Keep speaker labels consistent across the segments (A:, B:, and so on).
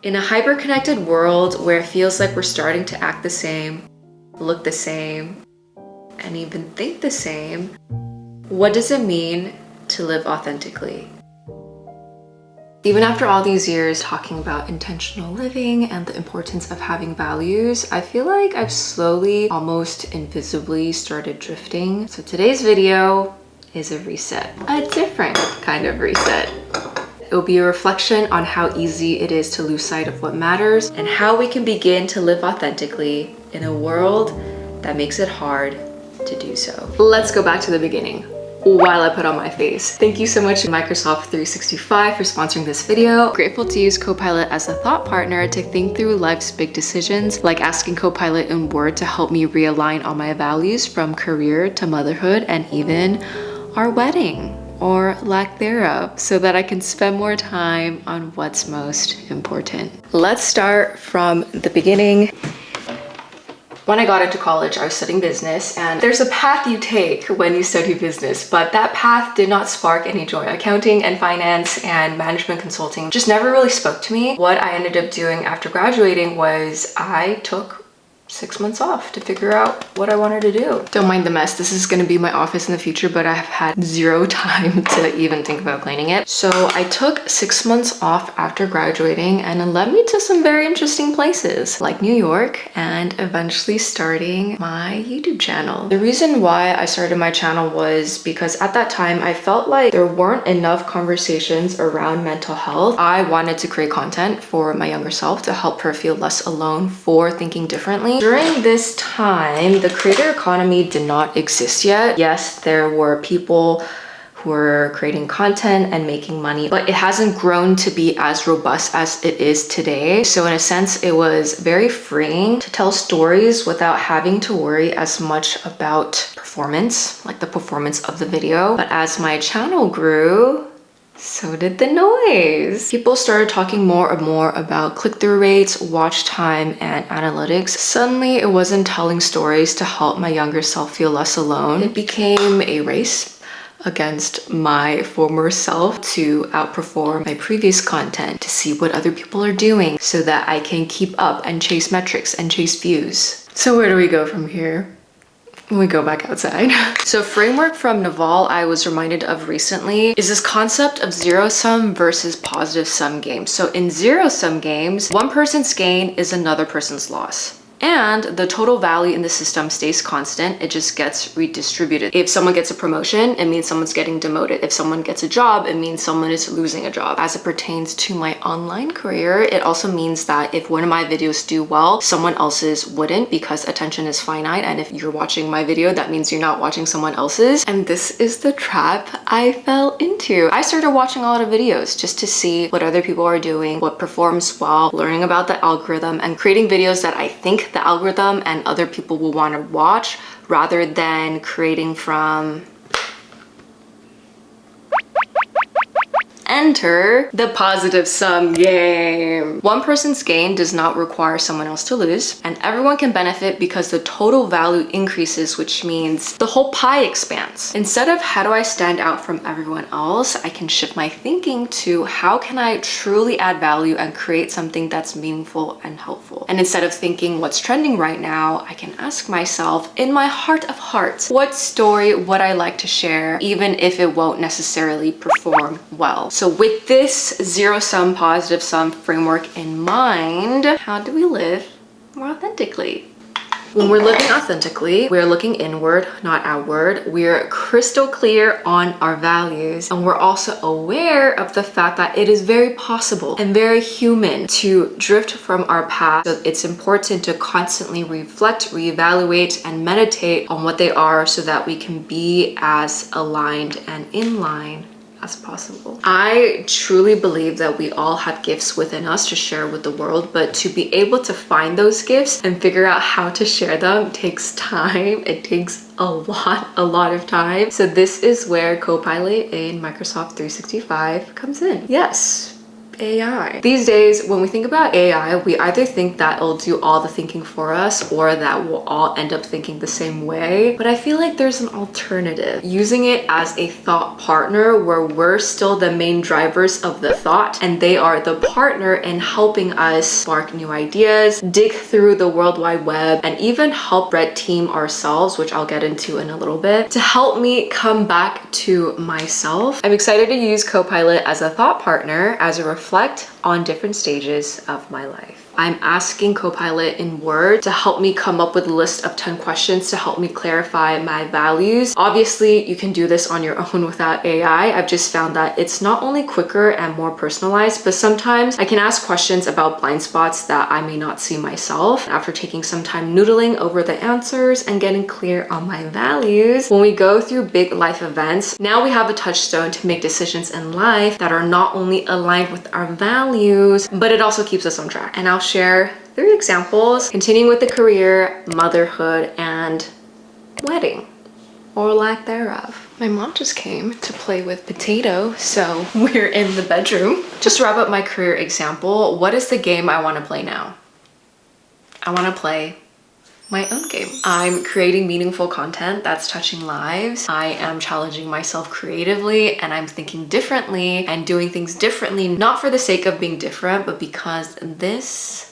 A: In a hyper-connected world where it feels like we're starting to act the same, look the same, and even think the same, what does it mean to live authentically? Even after all these years talking about intentional living and the importance of having values, I feel like I've slowly, almost invisibly started drifting. So today's video is a reset, a different kind of reset. It will be a reflection on how easy it is to lose sight of what matters and how we can begin to live authentically in a world that makes it hard to do so. Let's go back to the beginning. While I put on my face. Thank you so much to Microsoft 365 for sponsoring this video. Grateful to use Copilot as a thought partner to think through life's big decisions, like asking Copilot in Word to help me realign all my values from career to motherhood and even our wedding or lack thereof, so that I can spend more time on what's most important. Let's start from the beginning. When I got into college, I was studying business, and there's a path you take when you study business, but that path did not spark any joy. Accounting and finance and management consulting just never really spoke to me. What I ended up doing after graduating was I took 6 months off to figure out what I wanted to do. Don't mind the mess. This is going to be my office in the future, but I have had zero time to even think about cleaning it. So I took 6 months off after graduating, and it led me to some very interesting places like New York and eventually starting my YouTube channel. The reason why I started my channel was because at that time I felt like there weren't enough conversations around mental health. I wanted to create content for my younger self to help her feel less alone for thinking differently. During this time, the creator economy did not exist yet. Yes, there were people who were creating content and making money, but it hasn't grown to be as robust as it is today. So in a sense, it was very freeing to tell stories without having to worry as much about performance, like the performance of the video. But as my channel grew, so did the noise. People started talking more and more about click-through rates, watch time, and analytics. Suddenly, it wasn't telling stories to help my younger self feel less alone. It became a race against my former self to outperform my previous content, to see what other people are doing so that I can keep up and chase metrics and chase views. So where do we go from here? We go back outside. So framework from Naval I was reminded of recently is this concept of zero-sum versus positive-sum games. So in zero-sum games, one person's gain is another person's loss. And the total value in the system stays constant, it just gets redistributed. If someone gets a promotion, it means someone's getting demoted. If someone gets a job, it means someone is losing a job. As it pertains to my online career, it also means that if one of my videos do well, someone else's wouldn't, because attention is finite. And if you're watching my video, that means you're not watching someone else's. And this is the trap I fell into. I started watching a lot of videos just to see what other people are doing, what performs well, learning about the algorithm, and creating videos that I think the algorithm and other people will want to watch, rather than creating from... Enter the positive sum game. One person's gain does not require someone else to lose, and everyone can benefit because the total value increases, which means the whole pie expands. Instead of how do I stand out from everyone else, I can shift my thinking to how can I truly add value and create something that's meaningful and helpful. And instead of thinking what's trending right now, I can ask myself in my heart of hearts, what story would I like to share, even if it won't necessarily perform well. So with this zero-sum, positive-sum framework in mind, how do we live more authentically? When we're living authentically, we're looking inward, not outward. We're crystal clear on our values, and we're also aware of the fact that it is very possible and very human to drift from our path. So it's important to constantly reflect, reevaluate, and meditate on what they are so that we can be as aligned and in line as possible. I truly believe that we all have gifts within us to share with the world, but to be able to find those gifts and figure out how to share them takes time. It takes a lot of time. So this is where Copilot in Microsoft 365 comes in. Yes, AI. These days, when we think about AI, we either think that it'll do all the thinking for us or that we'll all end up thinking the same way. But I feel like there's an alternative. Using it as a thought partner where we're still the main drivers of the thought and they are the partner in helping us spark new ideas, dig through the World Wide Web, and even help red team ourselves, which I'll get into in a little bit, to help me come back to myself. I'm excited to use Copilot as a thought partner as a reflect on different stages of my life. I'm asking Copilot in Word to help me come up with a list of 10 questions to help me clarify my values. Obviously, you can do this on your own without AI. I've just found that it's not only quicker and more personalized, but sometimes I can ask questions about blind spots that I may not see myself. After taking some time noodling over the answers and getting clear on my values, when we go through big life events, now we have a touchstone to make decisions in life that are not only aligned with our values, but it also keeps us on track. And I'll share 3 examples, continuing with the career, motherhood, and wedding, or lack thereof. My mom just came to play with Potato, so we're in the bedroom. Just to wrap up my career example, what is the game I want to play now? I want to play my own game. I'm creating meaningful content that's touching lives. I am challenging myself creatively and I'm thinking differently and doing things differently, not for the sake of being different, but because this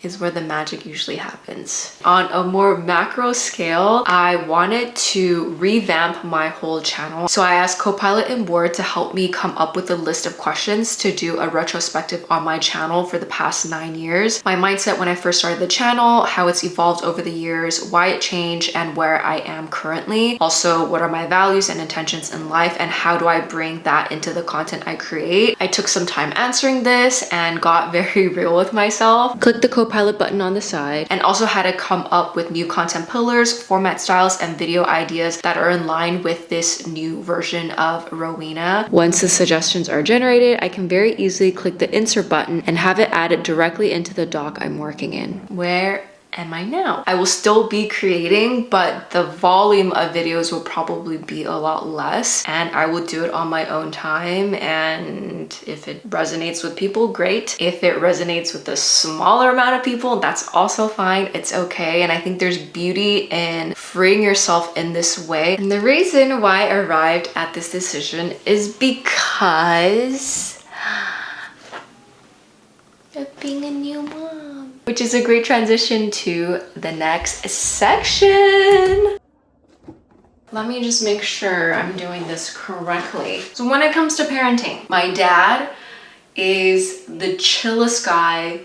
A: is where the magic usually happens. On a more macro scale, I wanted to revamp my whole channel. So I asked Copilot in Word to help me come up with a list of questions to do a retrospective on my channel for the past 9 years. My mindset when I first started the channel, how it's evolved over the years, why it changed, and where I am currently. Also, what are my values and intentions in life, and how do I bring that into the content I create? I took some time answering this and got very real with myself. Click the Copilot button on the side, and also had to come up with new content pillars, format styles, and video ideas that are in line with this new version of Rowena. Once the suggestions are generated, I can very easily click the insert button and have it added directly into the doc I'm working in. Where am I now? I will still be creating, but the volume of videos will probably be a lot less, and I will do it on my own time. And if it resonates with people, great. If it resonates with a smaller amount of people, that's also fine. It's okay. And I think there's beauty in freeing yourself in this way. And the reason why I arrived at this decision is because of being a new mom. Which is a great transition to the next section. Let me just make sure I'm doing this correctly. So when it comes to parenting, my dad is the chillest guy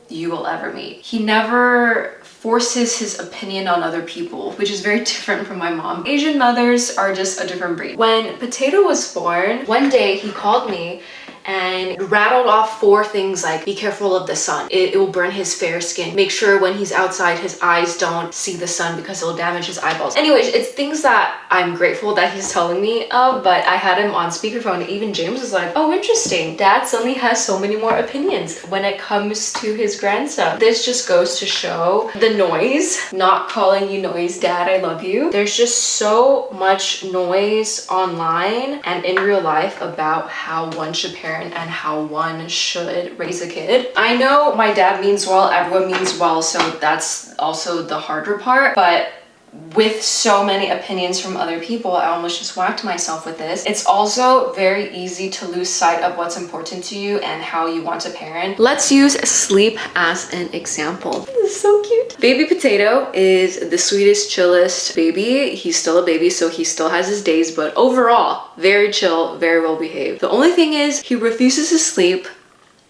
A: you will ever meet. He never forces his opinion on other people, which is very different from my mom. Asian mothers are just a different breed. When Potato was born, one day he called me and rattled off 4 things like, be careful of the sun. It will burn his fair skin. Make sure when he's outside, his eyes don't see the sun because it'll damage his eyeballs. Anyways, it's things that I'm grateful that he's telling me of, but I had him on speakerphone and even James was like, oh, interesting. Dad suddenly has so many more opinions when it comes to his grandson. This just goes to show the noise. Not calling you noise, Dad, I love you. There's just so much noise online and in real life about how one should parent and how one should raise a kid. I know my dad means well, everyone means well, so that's also the harder part, but with so many opinions from other people, I almost just whacked myself with this. It's also very easy to lose sight of what's important to you and how you want to parent. Let's use sleep as an example. This is so cute. Baby Potato is the sweetest, chillest baby. He's still a baby, so he still has his days, but overall, very chill, very well behaved. The only thing is he refuses to sleep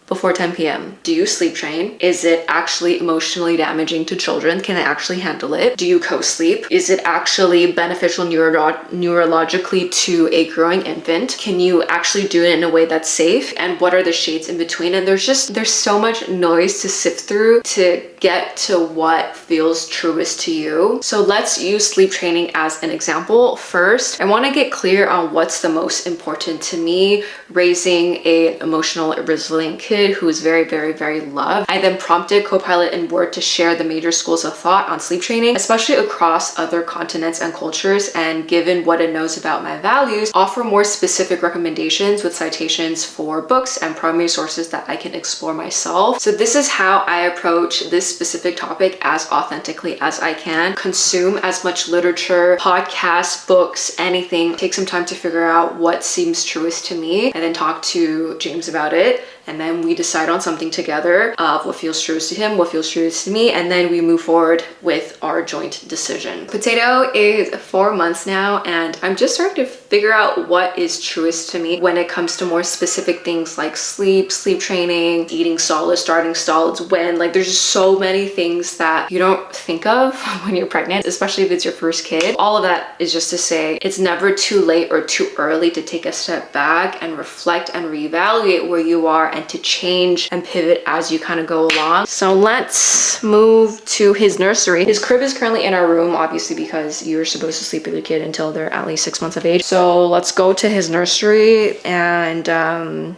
A: before 10 p.m. Do you sleep train? Is it actually emotionally damaging to children? Can they actually handle it? Do you co-sleep? Is it actually beneficial neurologically to a growing infant? Can you actually do it in a way that's safe? And what are the shades in between? And there's so much noise to sift through to get to what feels truest to you. So let's use sleep training as an example. First, I want to get clear on what's the most important to me raising an emotional, resilient kid. kid who is very, very, very loved. I then prompted Copilot in Word to share the major schools of thought on sleep training, especially across other continents and cultures, and given what it knows about my values, offer more specific recommendations with citations for books and primary sources that I can explore myself. So this is how I approach this specific topic as authentically as I can. Consume as much literature, podcasts, books, anything. Take some time to figure out what seems truest to me, and then talk to James about it. And then we decide on something together of what feels truest to him, what feels truest to me, and then we move forward with our joint decision. Potato is 4 months now, and I'm just starting to figure out what is truest to me when it comes to more specific things like sleep, sleep training, eating solids, starting solids, when, like, there's just so many things that you don't think of when you're pregnant, especially if it's your first kid. All of that is just to say it's never too late or too early to take a step back and reflect and reevaluate where you are, and to change and pivot as you kind of go along. So let's move to his nursery. His crib is currently in our room, obviously, because you're supposed to sleep with your kid until they're at least 6 months of age. So let's go to his nursery and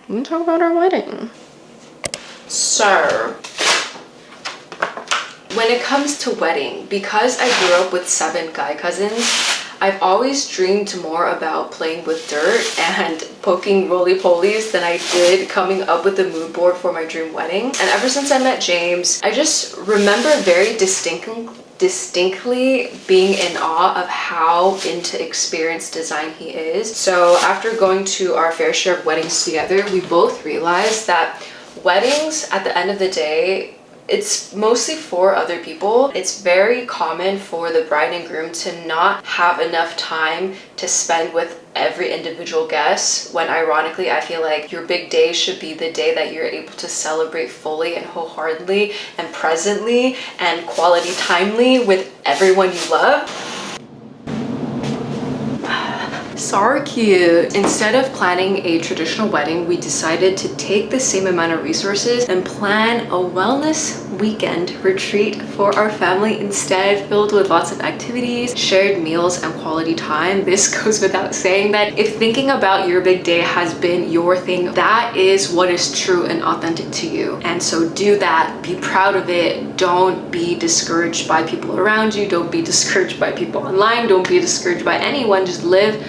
A: we'll talk about our wedding. So when it comes to wedding, because I grew up with 7 guy cousins, I've always dreamed more about playing with dirt and poking roly-polies than I did coming up with the mood board for my dream wedding. And ever since I met James, I just remember very distinctly being in awe of how into experience design he is. So after going to our fair share of weddings together, we both realized that weddings, at the end of the day, it's mostly for other people. It's very common for the bride and groom to not have enough time to spend with every individual guest, when ironically I feel like your big day should be the day that you're able to celebrate fully and wholeheartedly and presently and quality timely with everyone you love. So cute. Instead of planning a traditional wedding, we decided to take the same amount of resources and plan a wellness weekend retreat for our family instead, filled with lots of activities, shared meals, and quality time. This goes without saying that if thinking about your big day has been your thing, that is what is true and authentic to you. And so do that. Be proud of it. Don't be discouraged by people around you. Don't be discouraged by people online. Don't be discouraged by anyone. Just live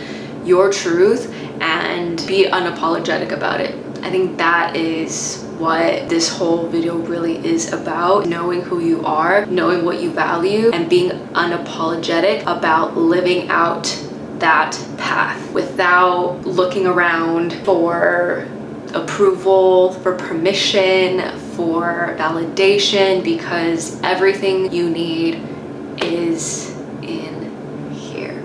A: your truth and be unapologetic about it. I think that is what this whole video really is about. Knowing who you are, knowing what you value, and being unapologetic about living out that path without looking around for approval, for permission, for validation, because everything you need is in here.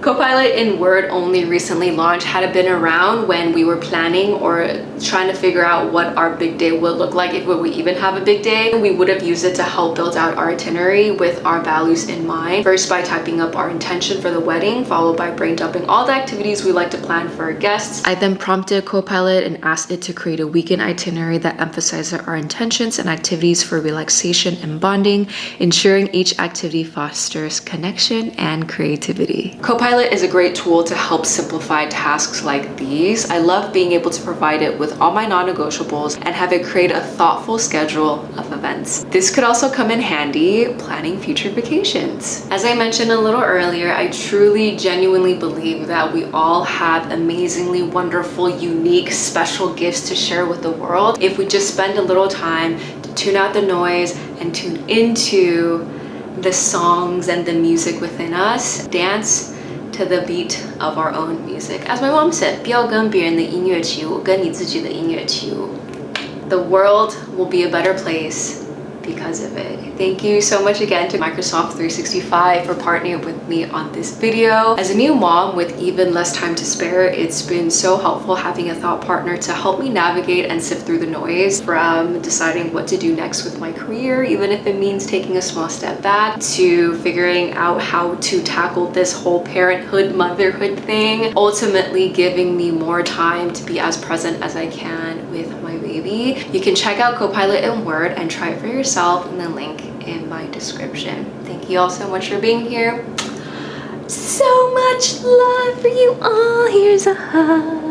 A: Copilot in Word only recently launched. Had it been around when we were planning or trying to figure out what our big day would look like, if we even have a big day, we would have used it to help build out our itinerary with our values in mind. First by typing up our intention for the wedding, followed by brain dumping all the activities we like to plan for our guests. I then prompted Copilot and asked it to create a weekend itinerary that emphasizes our intentions and activities for relaxation and bonding, ensuring each activity fosters connection and creativity. Copilot is a great tool to help simplify tasks like these. I love being able to provide it with all my non-negotiables and have it create a thoughtful schedule of events. This could also come in handy planning future vacations. As I mentioned a little earlier, I truly, genuinely believe that we all have amazingly wonderful, unique, special gifts to share with the world if we just spend a little time to tune out the noise and tune into the songs and the music within us. Dance to the beat of our own music. As my mom said, 不要跟别人的音乐起舞，跟你自己的音乐起舞. The world will be a better place because of it. Thank you so much again to Microsoft 365 for partnering with me on this video. As a new mom with even less time to spare, it's been so helpful having a thought partner to help me navigate and sift through the noise, from deciding what to do next with my career, even if it means taking a small step back, to figuring out how to tackle this whole parenthood, motherhood thing, ultimately giving me more time to be as present as I can with my baby. You can check out Copilot in Word and try it for yourself in the link in my description. Thank you all so much for being here. So much love for you all. Here's a hug.